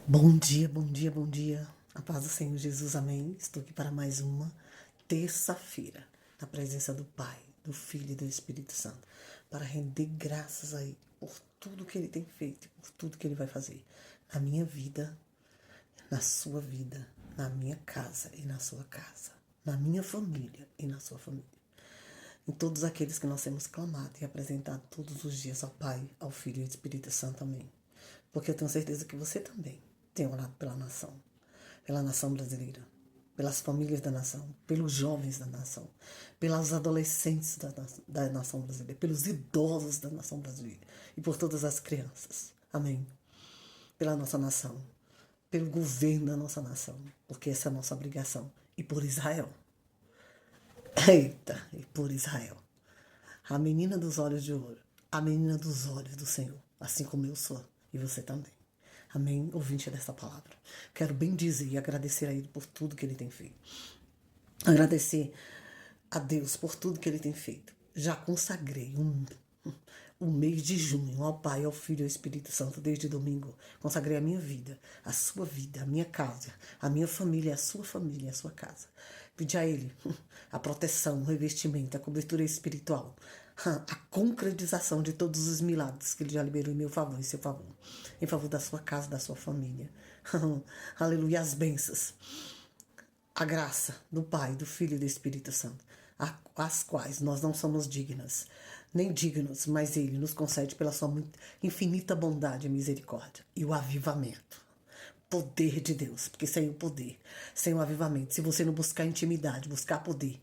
Bom dia, bom dia, bom dia. A paz do Senhor Jesus, amém. Estou aqui para mais uma terça-feira, na presença do Pai, do Filho e do Espírito Santo, para render graças a Ele por tudo que Ele tem feito, por tudo que Ele vai fazer na minha vida, na sua vida, na minha casa e na sua casa, na minha família e na sua família. Em todos aqueles que nós temos clamado e apresentado todos os dias ao Pai, ao Filho e ao Espírito Santo, amém. Porque eu tenho certeza que você também tem orado pela nação brasileira, pelas famílias da nação, pelos jovens da nação, pelas adolescentes da nação brasileira, pelos idosos da nação brasileira e por todas as crianças. Amém. Pela nossa nação, pelo governo da nossa nação, porque essa é a nossa obrigação. E por Israel. Eita, e por Israel. A menina dos olhos de ouro, a menina dos olhos do Senhor, assim como eu sou, e você também. Amém, ouvinte dessa palavra. Quero bem dizer e agradecer a Ele por tudo que Ele tem feito. Agradecer a Deus por tudo que Ele tem feito. Já consagrei um mês de junho ao Pai, ao Filho e ao Espírito Santo desde domingo. Consagrei a minha vida, a sua vida, a minha casa, a minha família, a sua família, a sua casa. Pedi a Ele a proteção, o revestimento, a cobertura espiritual, a concretização de todos os milagres que Ele já liberou em meu favor, em seu favor, em favor da sua casa, da sua família. Aleluia, as bênçãos, a graça do Pai, do Filho e do Espírito Santo, as quais nós não somos dignas, nem dignos, mas Ele nos concede pela sua infinita bondade e misericórdia e o avivamento. Poder de Deus, porque sem o poder, sem o avivamento, se você não buscar intimidade, buscar poder,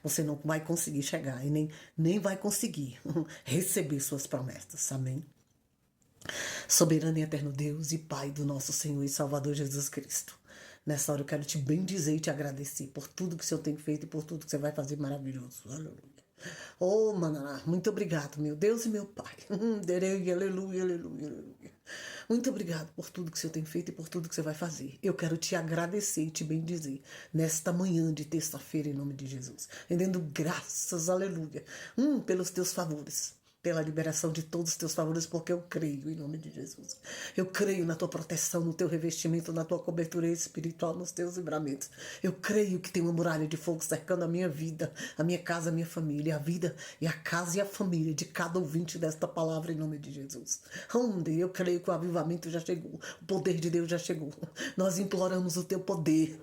você não vai conseguir chegar e nem vai conseguir receber suas promessas, amém? Soberano e eterno Deus e Pai do nosso Senhor e Salvador Jesus Cristo, nessa hora eu quero te bendizer e te agradecer por tudo que o Senhor tem feito e por tudo que você vai fazer maravilhoso, aleluia. Oh, Mananá, muito obrigado, meu Deus e meu Pai. Aleluia, aleluia, aleluia. Muito obrigado por tudo que o Senhor tem feito e por tudo que você vai fazer. Eu quero te agradecer e te bendizer nesta manhã de terça-feira, em nome de Jesus. Rendendo graças, aleluia, pelos teus favores, pela liberação de todos os teus favores, porque eu creio em nome de Jesus. Eu creio na tua proteção, no teu revestimento, na tua cobertura espiritual, nos teus livramentos. Eu creio que tem uma muralha de fogo cercando a minha vida, a minha casa, a minha família, a vida e a casa e a família de cada ouvinte desta palavra em nome de Jesus. Onde eu creio que o avivamento já chegou, o poder de Deus já chegou. Nós imploramos o teu poder,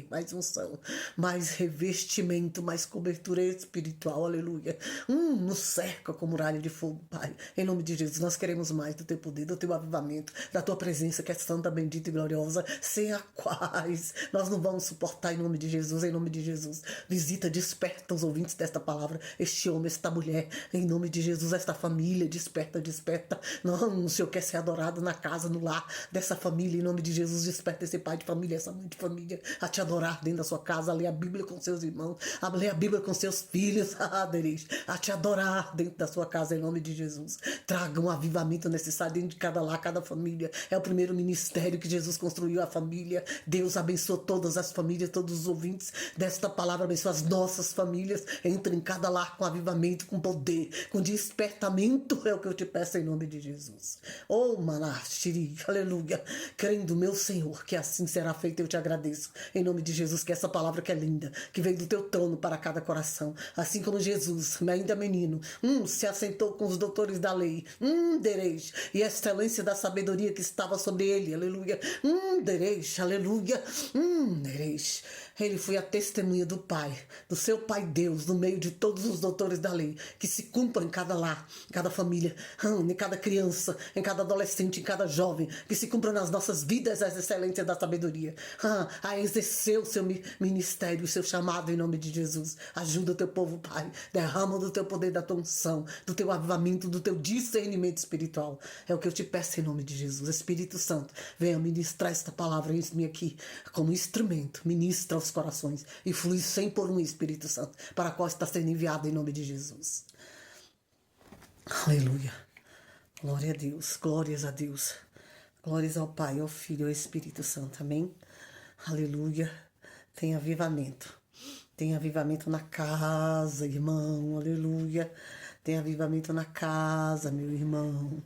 mais unção, mais revestimento, mais cobertura espiritual, aleluia. Nos cerca com muralha de fogo, Pai. Em nome de Jesus, nós queremos mais do teu poder, do teu avivamento, da tua presença que é santa, bendita e gloriosa, sem a quais nós não vamos suportar em nome de Jesus, em nome de Jesus. Visita, desperta os ouvintes desta palavra, este homem, esta mulher, em nome de Jesus, esta família, desperta, desperta. Não, o Senhor quer ser adorado na casa, no lar dessa família, em nome de Jesus, desperta esse pai de família, essa mãe de família, a te adorar dentro da sua casa, a ler a Bíblia com seus irmãos, a ler a Bíblia com seus filhos, a te adorar dentro da sua casa, em nome de Jesus. Traga um avivamento necessário dentro de cada lar, cada família. É o primeiro ministério que Jesus construiu, a família. Deus abençoa todas as famílias, todos os ouvintes desta palavra, abençoa as nossas famílias. Entra em cada lar com avivamento, com poder, com despertamento, é o que eu te peço em nome de Jesus. Oh, Manashiri, aleluia. Crendo, meu Senhor, que assim será feito, eu te agradeço. Em nome de Jesus, que essa palavra que é linda, que veio do teu trono para cada coração. Assim como Jesus, ainda menino, se assentou com os doutores da lei, dereis, e a excelência da sabedoria que estava sobre ele, aleluia, dereis, aleluia, dereis. Ele foi a testemunha do Pai, do seu Pai Deus, no meio de todos os doutores da lei, que se cumpram em cada lar, em cada família, em cada criança, em cada adolescente, em cada jovem, que se cumpram nas nossas vidas as excelências da sabedoria, a exercer o seu ministério, o seu chamado em nome de Jesus. Ajuda o teu povo, Pai, derrama do teu poder, da tua unção, do teu avivamento, do teu discernimento espiritual. É o que eu te peço em nome de Jesus. Espírito Santo, venha ministrar esta palavra em mim aqui, como instrumento, ministra aos corações e flui sem por um Espírito Santo, para a qual está sendo enviado em nome de Jesus. Aleluia. Glória a Deus, glórias a Deus. Glórias ao Pai, ao Filho e ao Espírito Santo. Amém? Aleluia. Tem avivamento. Tem avivamento na casa, irmão. Aleluia. Tem avivamento na casa, meu irmão.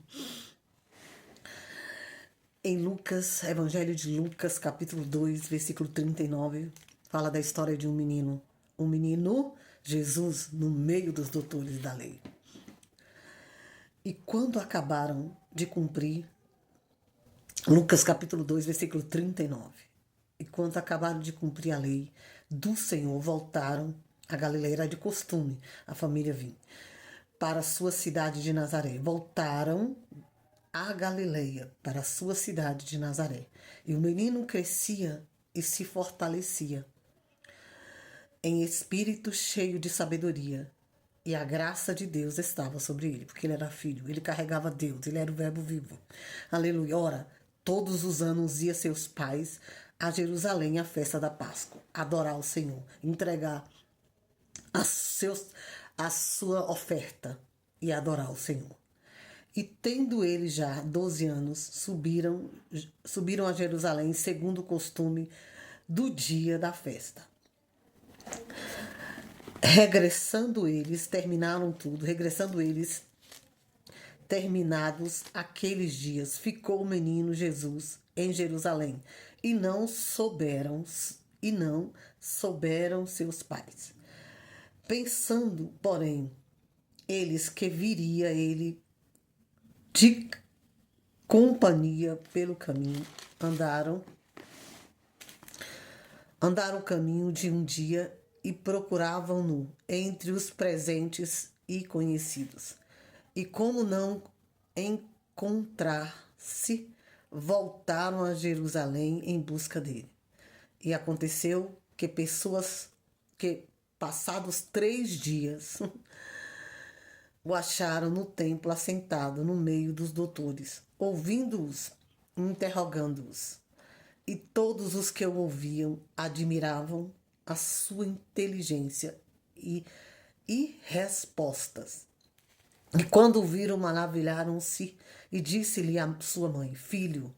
Em Lucas, Evangelho de Lucas, capítulo 2, versículo 39, fala da história de um menino, Jesus, no meio dos doutores da lei. E quando acabaram de cumprir, Lucas capítulo 2, versículo 39, e quando acabaram de cumprir a lei do Senhor, voltaram a Galileia. Era de costume a família vir para a sua cidade de Nazaré. Voltaram a Galileia, para a sua cidade de Nazaré. E o menino crescia e se fortalecia em espírito, cheio de sabedoria. E a graça de Deus estava sobre ele, porque ele era filho, ele carregava Deus, ele era o verbo vivo. Aleluia. Ora, todos os anos ia seus pais a Jerusalém à festa da Páscoa, adorar o Senhor, entregar a sua oferta e adorar o Senhor. E tendo ele já 12 anos, subiram a Jerusalém segundo o costume do dia da festa. Regressando eles, terminados aqueles dias, ficou o menino Jesus em Jerusalém, e não souberam seus pais. Pensando, porém, eles que viria ele de companhia pelo caminho, andaram o caminho de um dia e procuravam-no entre os presentes e conhecidos. E como não encontrar-se, voltaram a Jerusalém em busca dele. E aconteceu que passados 3 dias, o acharam no templo assentado no meio dos doutores, ouvindo-os, interrogando-os. E todos os que o ouviam admiravam a sua inteligência e respostas. E quando o viram, maravilharam-se, e disse-lhe a sua mãe: Filho,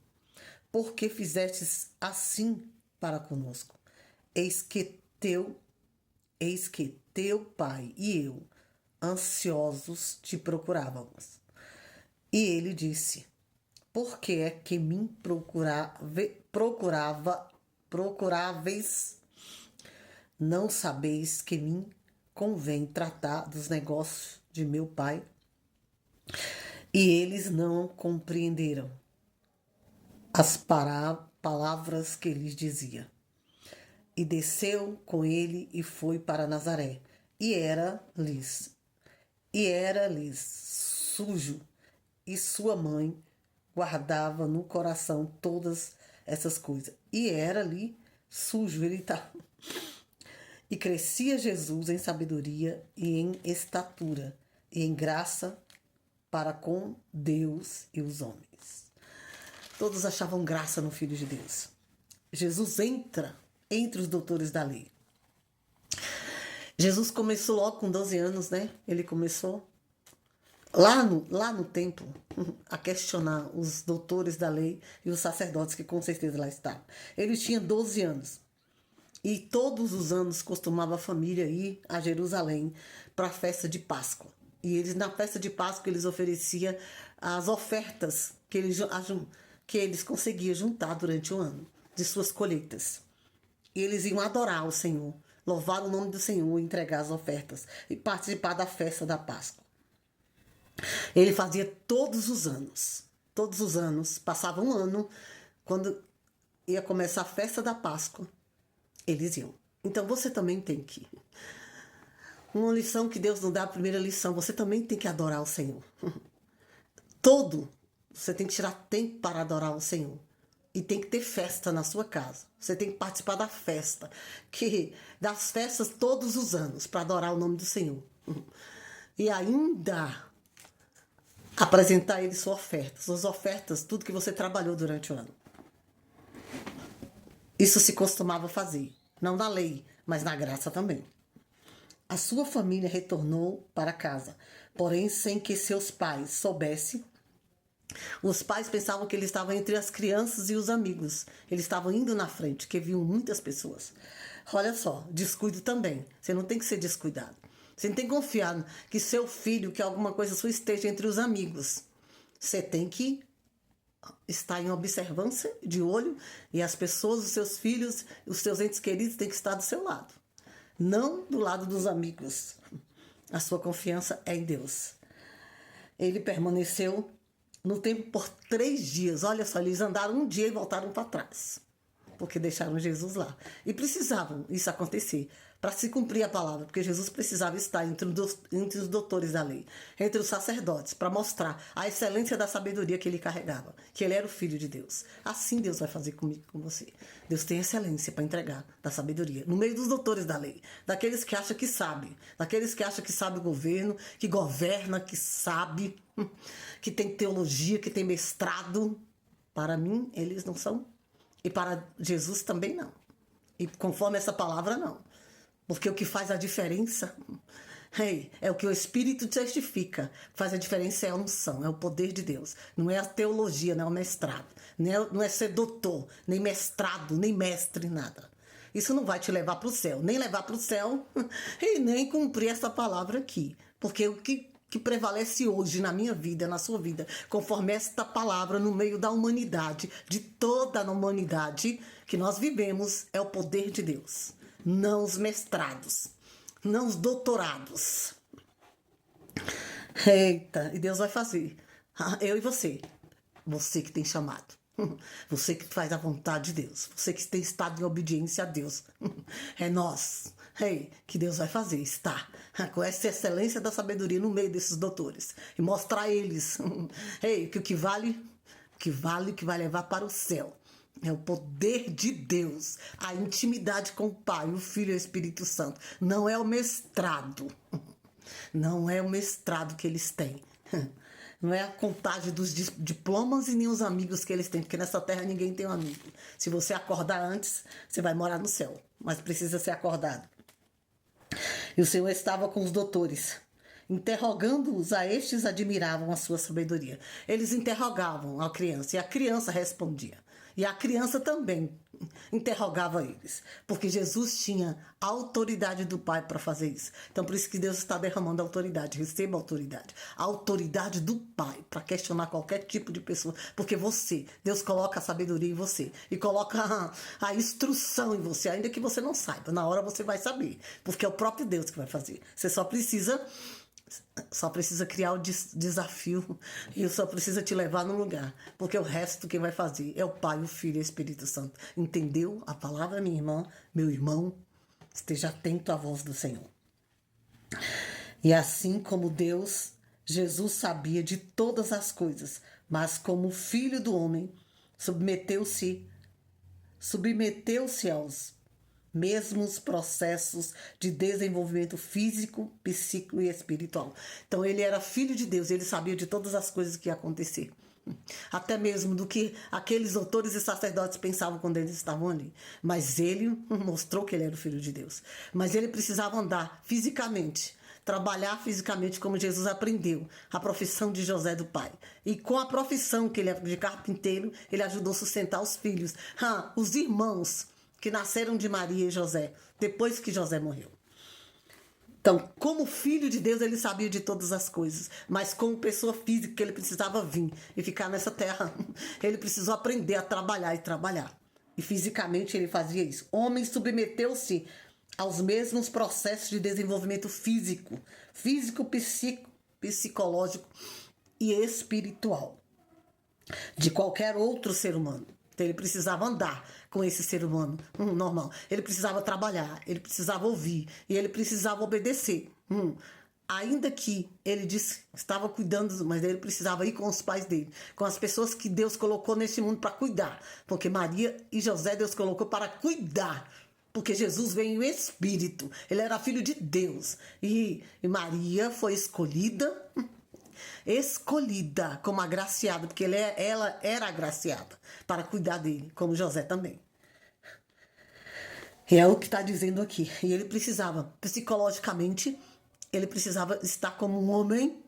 por que fizestes assim para conosco? Eis que teu pai e eu, ansiosos, te procurávamos. E ele disse: Por que é que me procuráveis? Não sabeis que me convém tratar dos negócios de meu pai? E eles não compreenderam as palavras que lhes dizia. E desceu com ele e foi para Nazaré. E era-lhes sujo, e sua mãe guardava no coração todas essas coisas. E era-lhe sujo, E crescia Jesus em sabedoria e em estatura e em graça para com Deus e os homens. Todos achavam graça no Filho de Deus. Jesus entra entre os doutores da lei. Jesus começou logo com 12 anos, né? Ele começou lá no templo a questionar os doutores da lei e os sacerdotes que com certeza lá estavam. Ele tinha 12 anos. E todos os anos costumava a família ir a Jerusalém para a festa de Páscoa. E eles, na festa de Páscoa, eles ofereciam as ofertas que eles conseguiam juntar durante o ano, de suas colheitas. E eles iam adorar o Senhor, louvar o nome do Senhor, entregar as ofertas e participar da festa da Páscoa. Ele fazia todos os anos, passava um ano, quando ia começar a festa da Páscoa, eles iam. Então você também tem que ir. Uma lição que Deus nos dá, a primeira lição, você também tem que adorar o Senhor. Você tem que tirar tempo para adorar o Senhor. E tem que ter festa na sua casa. Você tem que participar da festa. Das festas todos os anos, para adorar o nome do Senhor. E ainda apresentar a Ele suas ofertas, tudo que você trabalhou durante o ano. Isso se costumava fazer. Não na lei, mas na graça também. A sua família retornou para casa, porém sem que seus pais soubessem. Os pais pensavam que ele estava entre as crianças e os amigos. Eles estavam indo na frente, que viam muitas pessoas. Olha só, descuido também. Você não tem que ser descuidado. Você não tem que confiar que seu filho, que alguma coisa sua esteja entre os amigos. Você tem que estar em observância, de olho, e as pessoas, os seus filhos, os seus entes queridos têm que estar do seu lado, não do lado dos amigos. A sua confiança é em Deus. Ele permaneceu no templo por 3 dias. Olha só, eles andaram um dia e voltaram para trás, porque deixaram Jesus lá. E precisavam isso acontecer para se cumprir a palavra, porque Jesus precisava estar entre os doutores da lei, entre os sacerdotes, para mostrar a excelência da sabedoria que ele carregava, que ele era o Filho de Deus. Assim Deus vai fazer comigo e com você. Deus tem excelência para entregar da sabedoria, no meio dos doutores da lei, daqueles que acham que sabem, daqueles que acham que sabe o governo, que governa, que sabe, que tem teologia, que tem mestrado. Para mim, eles não são. E para Jesus também não. E conforme essa palavra, não. Porque o que faz a diferença é o que o Espírito testifica. Faz a diferença é a unção, é o poder de Deus. Não é a teologia, não é o mestrado. Não é ser doutor, nem mestrado, nem mestre, nada. Isso não vai te levar para o céu. Nem levar para o céu e nem cumprir essa palavra aqui. Porque o que prevalece hoje na minha vida, na sua vida, conforme esta palavra no meio da humanidade, de toda a humanidade que nós vivemos, é o poder de Deus. Não os mestrados, não os doutorados. Eita, e Deus vai fazer. Eu e você. Você que tem chamado. Você que faz a vontade de Deus. Você que tem estado em obediência a Deus. É nós. Que Deus vai fazer. Está com essa excelência da sabedoria no meio desses doutores. E mostrar a eles que o que vale, o que vai levar para o céu. É o poder de Deus, a intimidade com o Pai, o Filho e o Espírito Santo. Não é o mestrado. Não é o mestrado que eles têm. Não é a contagem dos diplomas e nem os amigos que eles têm, porque nessa terra ninguém tem um amigo. Se você acordar antes, você vai morar no céu, mas precisa ser acordado. E o Senhor estava com os doutores. Interrogando-os, a estes admiravam a sua sabedoria. Eles interrogavam a criança e a criança respondia. E a criança também interrogava eles, porque Jesus tinha a autoridade do Pai para fazer isso. Então, por isso que Deus está derramando autoridade. Receba autoridade. A autoridade do Pai para questionar qualquer tipo de pessoa. Porque Deus coloca a sabedoria em você e coloca a instrução em você, ainda que você não saiba. Na hora você vai saber, porque é o próprio Deus que vai fazer. Você só precisa criar o desafio e só precisa te levar no lugar, porque o resto quem vai fazer é o Pai, o Filho e o Espírito Santo. Entendeu a palavra, minha irmã, meu irmão? Esteja atento à voz do Senhor. E assim como Deus, Jesus sabia de todas as coisas, mas como Filho do homem, submeteu-se aos mesmos processos de desenvolvimento físico, psíquico e espiritual. Então ele era filho de Deus, ele sabia de todas as coisas que iam acontecer. Até mesmo do que aqueles doutores e sacerdotes pensavam quando eles estavam ali. Mas ele mostrou que ele era o filho de Deus. Mas ele precisava andar fisicamente, trabalhar fisicamente como Jesus aprendeu, a profissão de José do pai. E com a profissão que ele é de carpinteiro, ele ajudou a sustentar os filhos, os irmãos que nasceram de Maria e José, depois que José morreu. Então, como filho de Deus, ele sabia de todas as coisas, mas como pessoa física, ele precisava vir e ficar nessa terra. Ele precisou aprender a trabalhar e trabalhar. E fisicamente ele fazia isso. Homem submeteu-se aos mesmos processos de desenvolvimento físico, psicológico e espiritual de qualquer outro ser humano. Então ele precisava andar com esse ser humano normal. Ele precisava trabalhar, ele precisava ouvir e ele precisava obedecer. Ainda que ele disse que estava cuidando, mas ele precisava ir com os pais dele, com as pessoas que Deus colocou nesse mundo para cuidar. Porque Maria e José Deus colocou para cuidar. Porque Jesus veio em espírito. Ele era filho de Deus. E Maria foi escolhida como agraciada, porque ela era agraciada para cuidar dele, como José também. E é o que está dizendo aqui. E ele precisava, psicologicamente, ele precisava estar como um homem.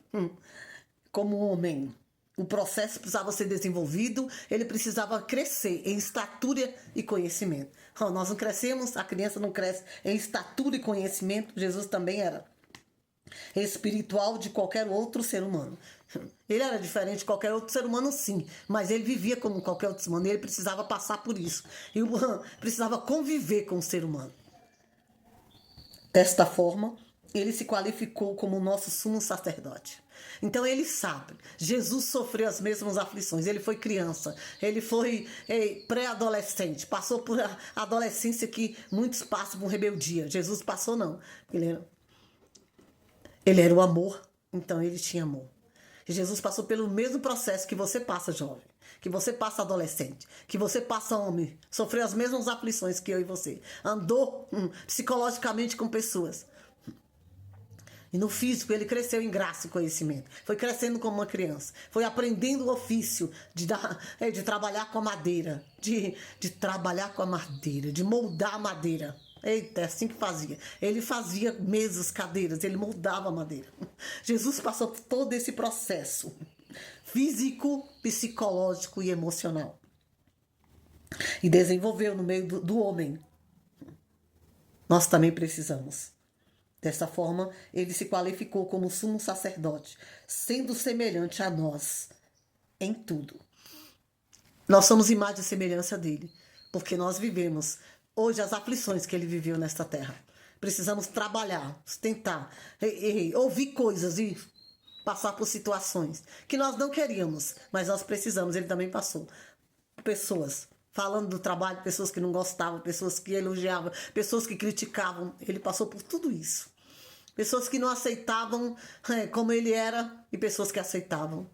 O processo precisava ser desenvolvido, ele precisava crescer em estatura e conhecimento. Nós não crescemos, a criança não cresce em estatura e conhecimento, Jesus também era espiritual de qualquer outro ser humano. Ele era diferente de qualquer outro ser humano, sim, mas ele vivia como qualquer outro ser humano, ele precisava passar por isso. E precisava conviver com o ser humano. Desta forma, ele se qualificou como o nosso sumo sacerdote. Então ele sabe, Jesus sofreu as mesmas aflições, ele foi criança, ele foi pré-adolescente, passou por a adolescência que muitos passam por rebeldia. Jesus passou não, ele era o amor, então ele tinha amor. E Jesus passou pelo mesmo processo que você passa, jovem, que você passa, adolescente, que você passa, homem, sofreu as mesmas aflições que eu e você, andou psicologicamente com pessoas. E no físico ele cresceu em graça e conhecimento. Foi crescendo como uma criança. Foi aprendendo o ofício de trabalhar com a madeira. De trabalhar com a madeira. De moldar a madeira. Eita, é assim que fazia. Ele fazia mesas, cadeiras. Ele moldava a madeira. Jesus passou por todo esse processo. Físico, psicológico e emocional. E desenvolveu no meio do homem. Nós também precisamos. Dessa forma, ele se qualificou como sumo sacerdote, sendo semelhante a nós em tudo. Nós somos imagem e semelhança dele, porque nós vivemos hoje as aflições que ele viveu nesta terra. Precisamos trabalhar, sustentar, ouvir coisas e passar por situações que nós não queríamos, mas nós precisamos. Ele também passou. Pessoas falando do trabalho, pessoas que não gostavam, pessoas que elogiavam, pessoas que criticavam. Ele passou por tudo isso. Pessoas que não aceitavam como ele era e pessoas que aceitavam.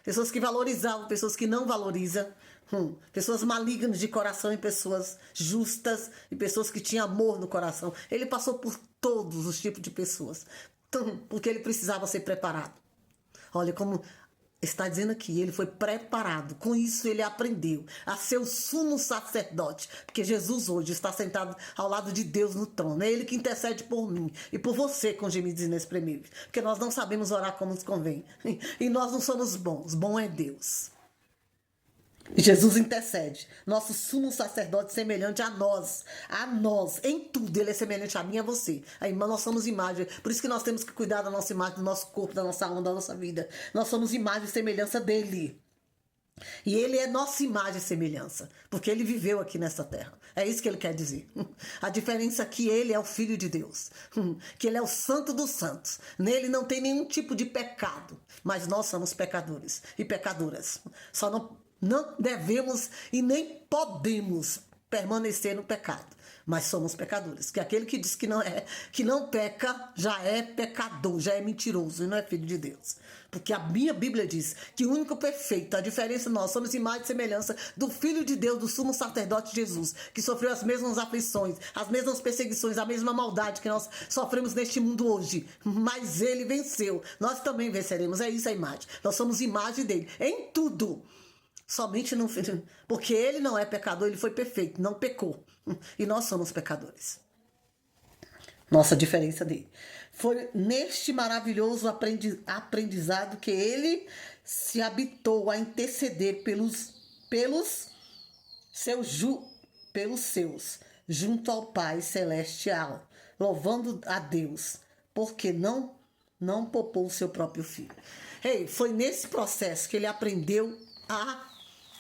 Pessoas que valorizavam, pessoas que não valorizam. Pessoas malignas de coração e pessoas justas e pessoas que tinham amor no coração. Ele passou por todos os tipos de pessoas. Porque ele precisava ser preparado. Olha como está dizendo aqui, ele foi preparado. Com isso ele aprendeu a ser o sumo sacerdote. Porque Jesus hoje está sentado ao lado de Deus no trono. É ele que intercede por mim e por você com gemidos inexprimíveis. Porque nós não sabemos orar como nos convém. E nós não somos bons. Bom é Deus. E Jesus intercede. Nosso sumo sacerdote semelhante a nós. A nós. Em tudo. Ele é semelhante a mim e a você. A irmã, nós somos imagem. Por isso que nós temos que cuidar da nossa imagem, do nosso corpo, da nossa alma, da nossa vida. Nós somos imagem e semelhança dele. E ele é nossa imagem e semelhança. Porque ele viveu aqui nessa terra. É isso que ele quer dizer. A diferença é que ele é o Filho de Deus. Que ele é o Santo dos Santos. Nele não tem nenhum tipo de pecado. Mas nós somos pecadores e pecadoras. Só não devemos e nem podemos permanecer no pecado, mas somos pecadores. Que aquele que diz que não peca, já é pecador, já é mentiroso e não é filho de Deus. Porque a minha Bíblia diz que o único perfeito, a diferença nós somos imagem e semelhança do Filho de Deus, do sumo sacerdote Jesus, que sofreu as mesmas aflições, as mesmas perseguições, a mesma maldade que nós sofremos neste mundo hoje. Mas ele venceu. Nós também venceremos. É isso a imagem. Nós somos imagem dele em tudo. Somente no filho, porque ele não é pecador, ele foi perfeito, não pecou. E nós somos pecadores. Nossa diferença dele. Foi neste maravilhoso aprendizado que ele se habitou a interceder pelos seus, junto ao Pai Celestial, louvando a Deus, porque não poupou o seu próprio filho. Foi nesse processo que ele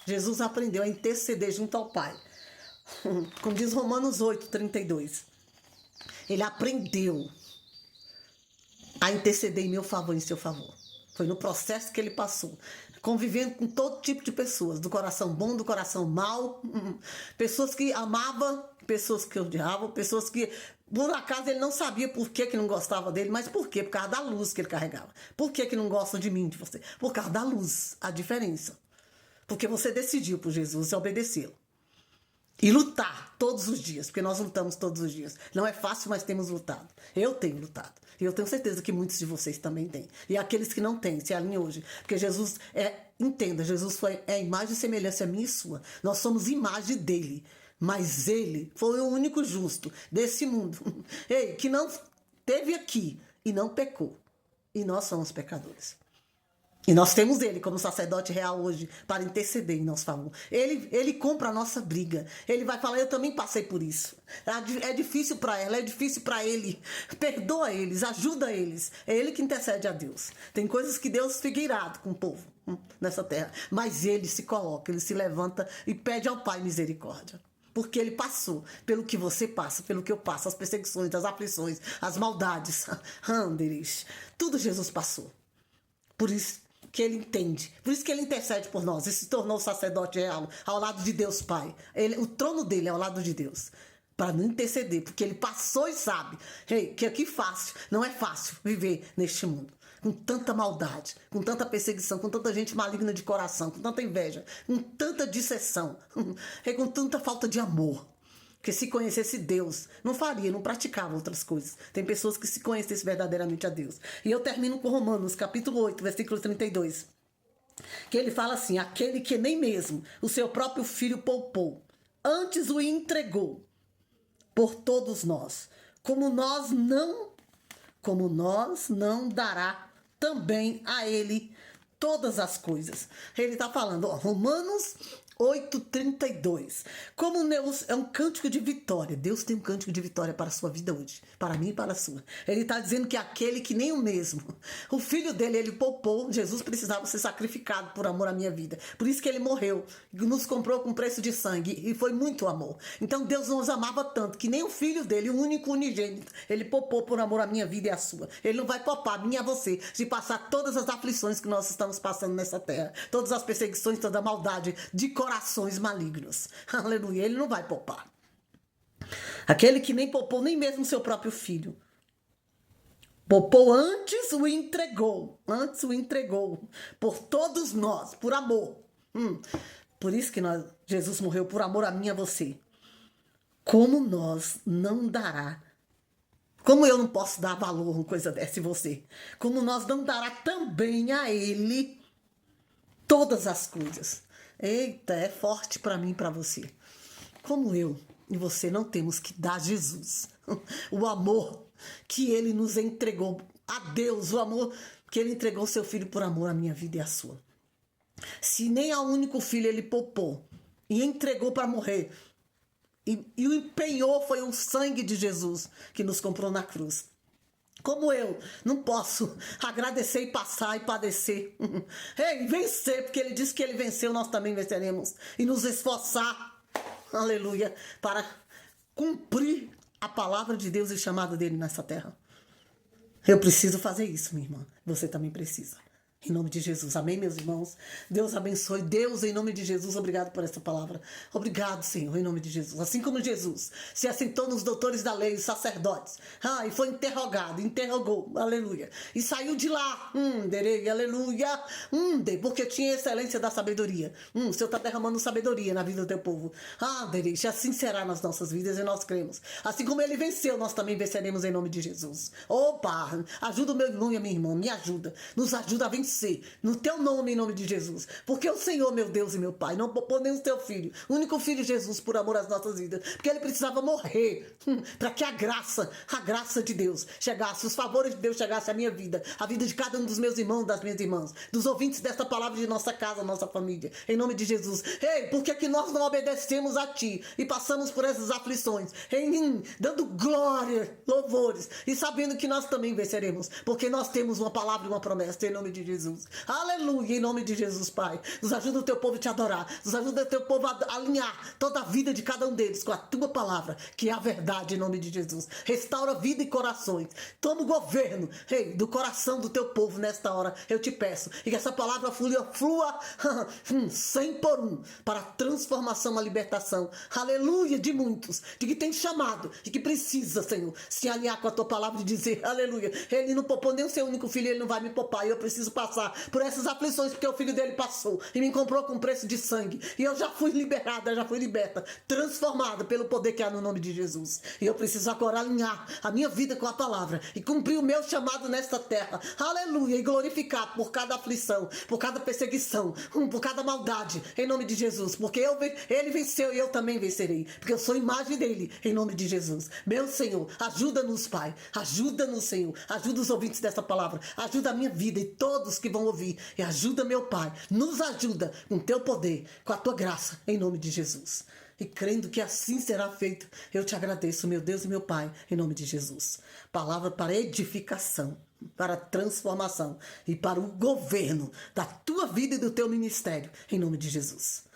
Jesus aprendeu a interceder junto ao Pai. Como diz Romanos 8:32. Ele aprendeu a interceder em meu favor e em seu favor. Foi no processo que ele passou. Convivendo com todo tipo de pessoas. Do coração bom, do coração mau. Pessoas que amavam, pessoas que odiavam. Pessoas que, por acaso, ele não sabia por que não gostava dele. Mas por quê? Por causa da luz que ele carregava. Por que não gostam de mim, de você? Por causa da luz. A diferença. Porque você decidiu por Jesus e obedecê-lo. E lutar todos os dias, porque nós lutamos todos os dias. Não é fácil, mas temos lutado. Eu tenho lutado. E eu tenho certeza que muitos de vocês também têm. E aqueles que não têm, se alinhem hoje. Porque Jesus entenda, Jesus é a imagem e semelhança minha e sua. Nós somos imagem dele. Mas ele foi o único justo desse mundo. Que não esteve aqui e não pecou. E nós somos pecadores. E nós temos ele como sacerdote real hoje para interceder em nosso favor. Ele compra a nossa briga. Ele vai falar, eu também passei por isso. É difícil para ela, é difícil para ele. Perdoa eles, ajuda eles. É ele que intercede a Deus. Tem coisas que Deus fica irado com o povo nessa terra. Mas ele se coloca, ele se levanta e pede ao Pai misericórdia. Porque ele passou pelo que você passa, pelo que eu passo, as perseguições, as aflições, as maldades. Tudo Jesus passou. Por isso que ele entende, por isso que ele intercede por nós e se tornou sacerdote real ao lado de Deus Pai. O trono dele é ao lado de Deus, para não interceder, porque ele passou e sabe que aqui fácil, não é fácil viver neste mundo, com tanta maldade, com tanta perseguição, com tanta gente maligna de coração, com tanta inveja, com tanta disseção, com tanta falta de amor. Porque se conhecesse Deus, não faria, não praticava outras coisas. Tem pessoas que se conhecessem verdadeiramente a Deus. E eu termino com Romanos, capítulo 8, versículo 32. Que ele fala assim, aquele que nem mesmo o seu próprio filho poupou, antes o entregou por todos nós, como nós não dará também a ele todas as coisas. Ele está falando, Romanos 8:32. Como Deus é um cântico de vitória. Deus tem um cântico de vitória para a sua vida hoje. Para mim e para a sua. Ele está dizendo que aquele que nem o mesmo. O filho dele, ele poupou. Jesus precisava ser sacrificado por amor à minha vida. Por isso que ele morreu. Nos comprou com preço de sangue. E foi muito amor. Então Deus nos amava tanto que nem o filho dele, o único unigênito, ele poupou por amor à minha vida e à sua. Ele não vai poupar a mim e a você de passar todas as aflições que nós estamos passando nessa terra. Todas as perseguições, toda a maldade de corações malignos. Aleluia, ele não vai poupar. Aquele que nem poupou nem mesmo seu próprio filho. Poupou antes o entregou. Antes o entregou. Por todos nós, por amor. Por isso que Jesus morreu por amor a mim e a você. Como nós não dará. Como eu não posso dar valor a uma coisa dessa em você. Como nós não dará também a ele todas as coisas. Eita, é forte para mim e para você. Como eu e você não temos que dar a Jesus o amor que ele nos entregou a Deus, o amor que ele entregou seu filho por amor à minha vida e à sua. Se nem ao único filho ele poupou e entregou para morrer, e o empenhou foi o sangue de Jesus que nos comprou na cruz. Como eu não posso agradecer e passar e padecer. Vencer, porque ele disse que ele venceu, nós também venceremos. E nos esforçar, aleluia, para cumprir a palavra de Deus e o chamado dele nessa terra. Eu preciso fazer isso, minha irmã. Você também precisa. Em nome de Jesus. Amém, meus irmãos? Deus abençoe. Deus, em nome de Jesus, obrigado por essa palavra. Obrigado, Senhor, em nome de Jesus. Assim como Jesus se assentou nos doutores da lei, os sacerdotes, e foi interrogou, aleluia. E saiu de lá, aleluia, porque tinha excelência da sabedoria. O Senhor está derramando sabedoria na vida do teu povo. Assim será nas nossas vidas e nós cremos. Assim como ele venceu, nós também venceremos em nome de Jesus. Opa, ajuda o meu irmão e a minha irmã, me ajuda. Nos ajuda a vencer. No teu nome, em nome de Jesus. Porque o Senhor, meu Deus e meu Pai, não poupou nem o teu filho, o único filho Jesus, por amor às nossas vidas. Porque ele precisava morrer para que a graça de Deus chegasse, os favores de Deus chegassem à minha vida, a vida de cada um dos meus irmãos, das minhas irmãs, dos ouvintes desta palavra de nossa casa, nossa família. Em nome de Jesus. Por que nós não obedecemos a Ti e passamos por essas aflições? Dando glória, louvores e sabendo que nós também venceremos. Porque nós temos uma palavra e uma promessa em nome de Jesus. Aleluia, em nome de Jesus, Pai. Nos ajuda o teu povo a te adorar. Nos ajuda o teu povo a alinhar toda a vida de cada um deles com a tua palavra, que é a verdade, em nome de Jesus. Restaura vida e corações. Toma o governo, do coração do teu povo nesta hora. Eu te peço. E que essa palavra flua 100 por 1 para a transformação, a libertação. Aleluia, de muitos. De que tem chamado. De que precisa, Senhor, se alinhar com a tua palavra e dizer, aleluia. Ele não poupou nem o seu único filho, ele não vai me poupar. E eu preciso passar por essas aflições, porque o filho dele passou e me comprou com preço de sangue, e eu já fui liberada, já fui liberta, transformada pelo poder que há no nome de Jesus. E eu preciso agora alinhar a minha vida com a palavra e cumprir o meu chamado nesta terra, aleluia, e glorificar por cada aflição, por cada perseguição, por cada maldade, em nome de Jesus, porque ele venceu e eu também vencerei, porque eu sou imagem dele, em nome de Jesus. Meu Senhor, ajuda-nos, Pai, ajuda-nos, Senhor, ajuda os ouvintes dessa palavra, ajuda a minha vida e todos pessoas que vão ouvir. E ajuda, meu Pai, nos ajuda com teu poder, com a tua graça, em nome de Jesus. E crendo que assim será feito, eu te agradeço, meu Deus e meu Pai, em nome de Jesus. Palavra para edificação, para transformação e para o governo da tua vida e do teu ministério, em nome de Jesus.